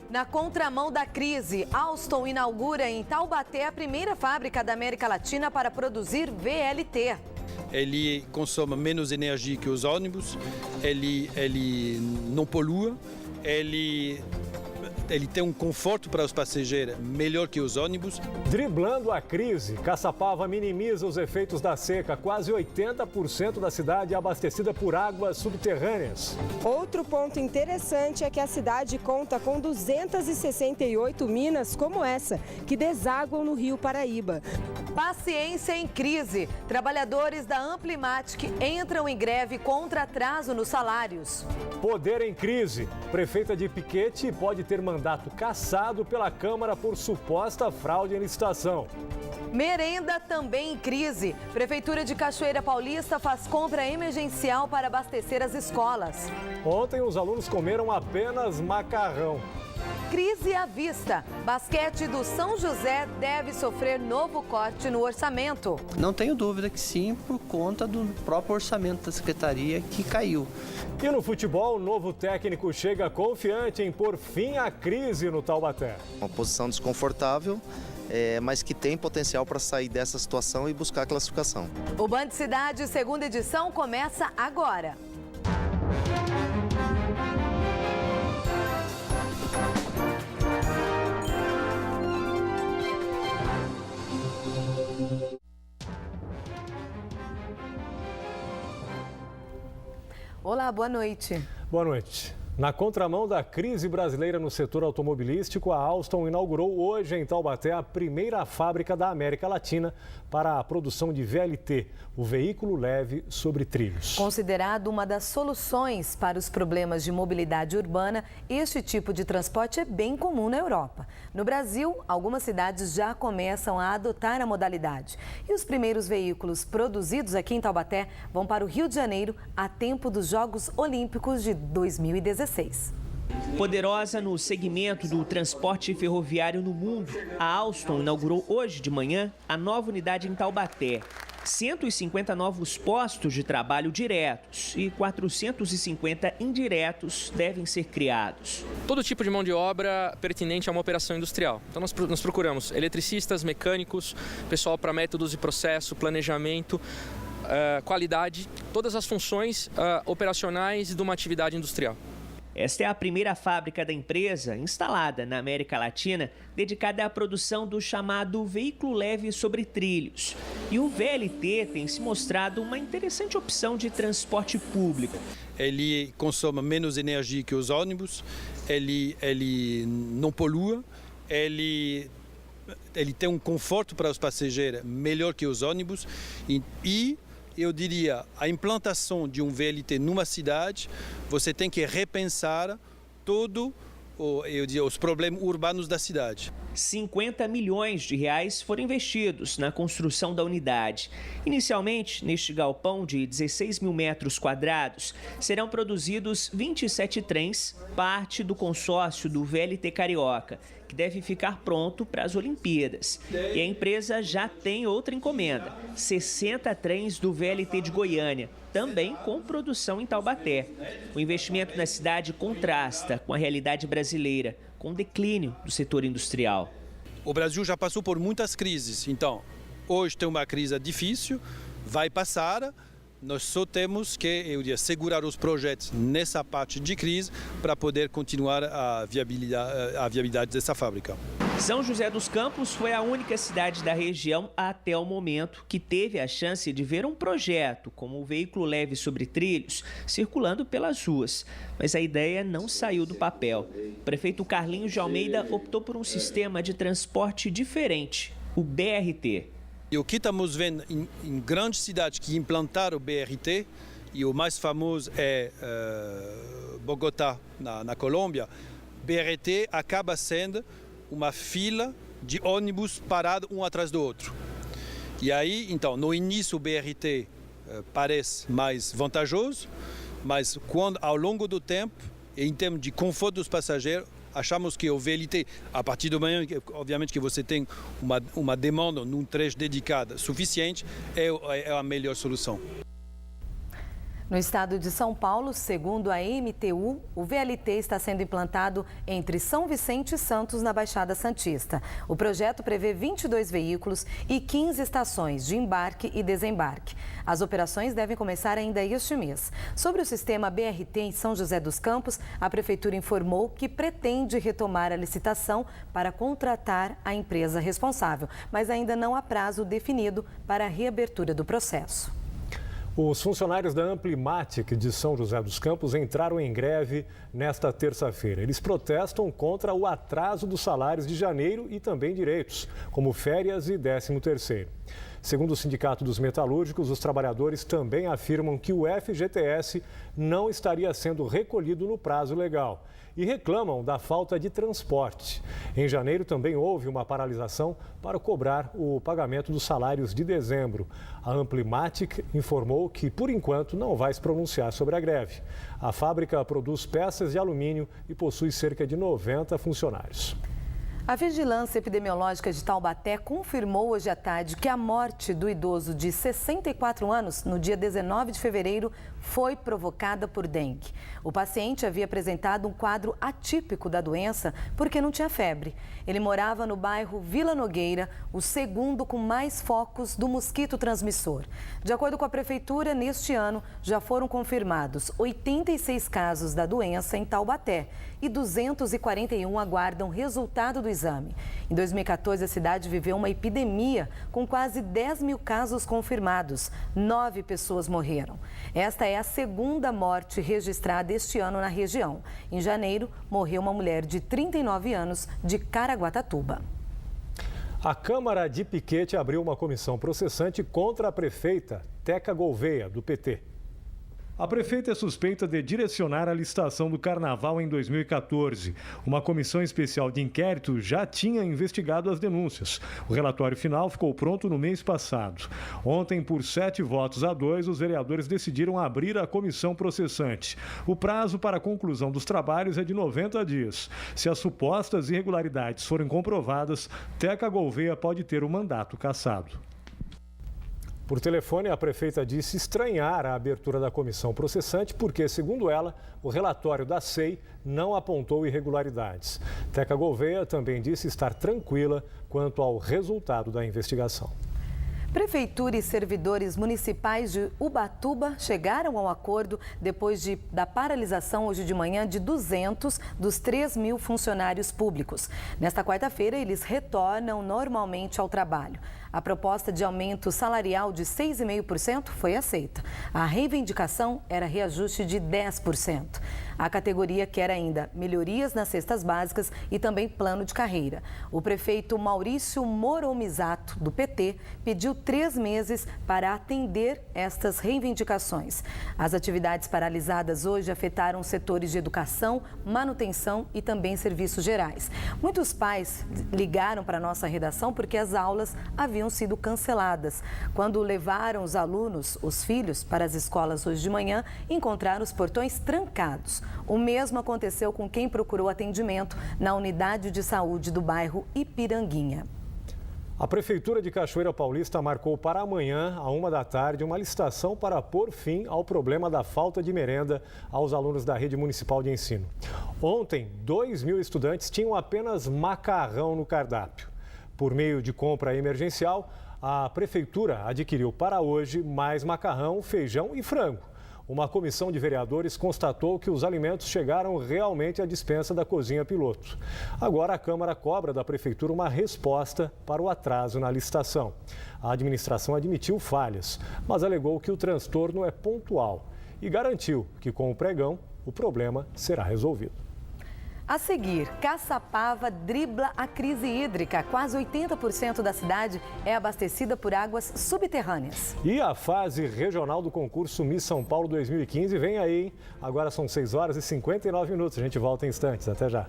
Na contramão da crise, Alstom inaugura em Taubaté a primeira fábrica da América Latina para produzir VLT. Ele consome menos energia que os ônibus, ele não polui, ele tem um conforto para os passageiros melhor que os ônibus. Driblando a crise, Caçapava minimiza os efeitos da seca. Quase 80% da cidade é abastecida por águas subterrâneas. Outro ponto interessante é que a cidade conta com 268 minas como essa, que desaguam no Rio Paraíba. Paciência em crise. Trabalhadores da Amplimatic entram em greve contra atraso nos salários. Poder em crise. Prefeita de Piquete pode ter mandato cassado pela Câmara por suposta fraude em licitação. Merenda também em crise. Prefeitura de Cachoeira Paulista faz compra emergencial para abastecer as escolas. Ontem os alunos comeram apenas macarrão. Crise à vista. Basquete do São José deve sofrer novo corte no orçamento. Não tenho dúvida que sim, por conta do próprio orçamento da Secretaria que caiu. E no futebol, o novo técnico chega confiante em pôr fim à crise no Taubaté. Uma posição desconfortável, mas que tem potencial para sair dessa situação e buscar a classificação. O Band Cidade, segunda edição, começa agora. Olá, boa noite. Boa noite. Na contramão da crise brasileira no setor automobilístico, a Alstom inaugurou hoje em Taubaté a primeira fábrica da América Latina para a produção de VLT, o veículo leve sobre trilhos. Considerado uma das soluções para os problemas de mobilidade urbana, este tipo de transporte é bem comum na Europa. No Brasil, algumas cidades já começam a adotar a modalidade. E os primeiros veículos produzidos aqui em Taubaté vão para o Rio de Janeiro a tempo dos Jogos Olímpicos de 2016. Poderosa no segmento do transporte ferroviário no mundo, a Alstom inaugurou hoje de manhã a nova unidade em Taubaté. 150 novos postos de trabalho diretos e 450 indiretos devem ser criados. Todo tipo de mão de obra pertinente a uma operação industrial. Então nós procuramos eletricistas, mecânicos, pessoal para métodos de processo, planejamento, qualidade, todas as funções operacionais de uma atividade industrial. Esta é a primeira fábrica da empresa instalada na América Latina dedicada à produção do chamado veículo leve sobre trilhos. E o VLT tem se mostrado uma interessante opção de transporte público. Ele consome menos energia que os ônibus, ele não polui, ele tem um conforto para os passageiros melhor que os ônibus e eu diria, a implantação de um VLT numa cidade, você tem que repensar os problemas urbanos da cidade. 50 milhões de reais foram investidos na construção da unidade. Inicialmente, neste galpão de 16 mil metros quadrados, serão produzidos 27 trens, parte do consórcio do VLT Carioca, que deve ficar pronto para as Olimpíadas. E a empresa já tem outra encomenda, 60 trens do VLT de Goiânia, também com produção em Taubaté. O investimento na cidade contrasta com a realidade brasileira, com o declínio do setor industrial. O Brasil já passou por muitas crises, então hoje tem uma crise difícil, vai passar. Nós só temos que, segurar os projetos nessa parte de crise para poder continuar a viabilidade dessa fábrica. São José dos Campos foi a única cidade da região até o momento que teve a chance de ver um projeto como o veículo leve sobre trilhos circulando pelas ruas. Mas a ideia não saiu do papel. O prefeito Carlinhos de Almeida optou por um sistema de transporte diferente, o BRT. E o que estamos vendo em grandes cidades que implantaram o BRT, e o mais famoso é Bogotá, na Colômbia, BRT acaba sendo uma fila de ônibus parado um atrás do outro. E aí, então, no início o BRT parece mais vantajoso, mas ao longo do tempo, em termos de conforto dos passageiros, achamos que o VLT, a partir do momento, obviamente que você tem uma demanda num trecho dedicado suficiente, é a melhor solução. No estado de São Paulo, segundo a MTU, o VLT está sendo implantado entre São Vicente e Santos, na Baixada Santista. O projeto prevê 22 veículos e 15 estações de embarque e desembarque. As operações devem começar ainda este mês. Sobre o sistema BRT em São José dos Campos, a Prefeitura informou que pretende retomar a licitação para contratar a empresa responsável, mas ainda não há prazo definido para a reabertura do processo. Os funcionários da Amplimatic de São José dos Campos entraram em greve nesta terça-feira. Eles protestam contra o atraso dos salários de janeiro e também direitos, como férias e 13º. Segundo o Sindicato dos Metalúrgicos, os trabalhadores também afirmam que o FGTS não estaria sendo recolhido no prazo legal e reclamam da falta de transporte. Em janeiro também houve uma paralisação para cobrar o pagamento dos salários de dezembro. A Amplimatic informou que, por enquanto, não vai se pronunciar sobre a greve. A fábrica produz peças de alumínio e possui cerca de 90 funcionários. A Vigilância Epidemiológica de Taubaté confirmou hoje à tarde que a morte do idoso de 64 anos, no dia 19 de fevereiro, foi provocada por dengue. O paciente havia apresentado um quadro atípico da doença porque não tinha febre. Ele morava no bairro Vila Nogueira, o segundo com mais focos do mosquito transmissor. De acordo com a Prefeitura, neste ano já foram confirmados 86 casos da doença em Taubaté e 241 aguardam resultado do exame. Em 2014, a cidade viveu uma epidemia com quase 10 mil casos confirmados. 9 pessoas morreram. Esta é a segunda morte registrada este ano na região. Em janeiro, morreu uma mulher de 39 anos de Caraguatatuba. A Câmara de Piquete abriu uma comissão processante contra a prefeita Teca Gouveia, do PT. A prefeita é suspeita de direcionar a licitação do Carnaval em 2014. Uma comissão especial de inquérito já tinha investigado as denúncias. O relatório final ficou pronto no mês passado. Ontem, por 7-2, os vereadores decidiram abrir a comissão processante. O prazo para a conclusão dos trabalhos é de 90 dias. Se as supostas irregularidades forem comprovadas, Teca Gouveia pode ter o mandato cassado. Por telefone, a prefeita disse estranhar a abertura da comissão processante porque, segundo ela, o relatório da SEI não apontou irregularidades. Teca Gouveia também disse estar tranquila quanto ao resultado da investigação. Prefeitura e servidores municipais de Ubatuba chegaram ao acordo depois da paralisação hoje de manhã de 200 dos 3.000 funcionários públicos. Nesta quarta-feira, eles retornam normalmente ao trabalho. A proposta de aumento salarial de 6,5% foi aceita. A reivindicação era reajuste de 10%. A categoria quer ainda melhorias nas cestas básicas e também plano de carreira. O prefeito Maurício Moromizato, do PT, pediu 3 meses para atender estas reivindicações. As atividades paralisadas hoje afetaram setores de educação, manutenção e também serviços gerais. Muitos pais ligaram para a nossa redação porque as aulas haviam sido canceladas. Quando levaram os alunos, os filhos, para as escolas hoje de manhã, encontraram os portões trancados. O mesmo aconteceu com quem procurou atendimento na unidade de saúde do bairro Ipiranguinha. A Prefeitura de Cachoeira Paulista marcou para amanhã, à 13h, uma licitação para pôr fim ao problema da falta de merenda aos alunos da rede municipal de ensino. Ontem, 2.000 estudantes tinham apenas macarrão no cardápio. Por meio de compra emergencial, a Prefeitura adquiriu para hoje mais macarrão, feijão e frango. Uma comissão de vereadores constatou que os alimentos chegaram realmente à despensa da cozinha piloto. Agora a Câmara cobra da Prefeitura uma resposta para o atraso na licitação. A administração admitiu falhas, mas alegou que o transtorno é pontual e garantiu que com o pregão o problema será resolvido. A seguir, Caçapava dribla a crise hídrica. Quase 80% da cidade é abastecida por águas subterrâneas. E a fase regional do concurso Miss São Paulo 2015 vem aí, hein? Agora são 6h59. A gente volta em instantes. Até já.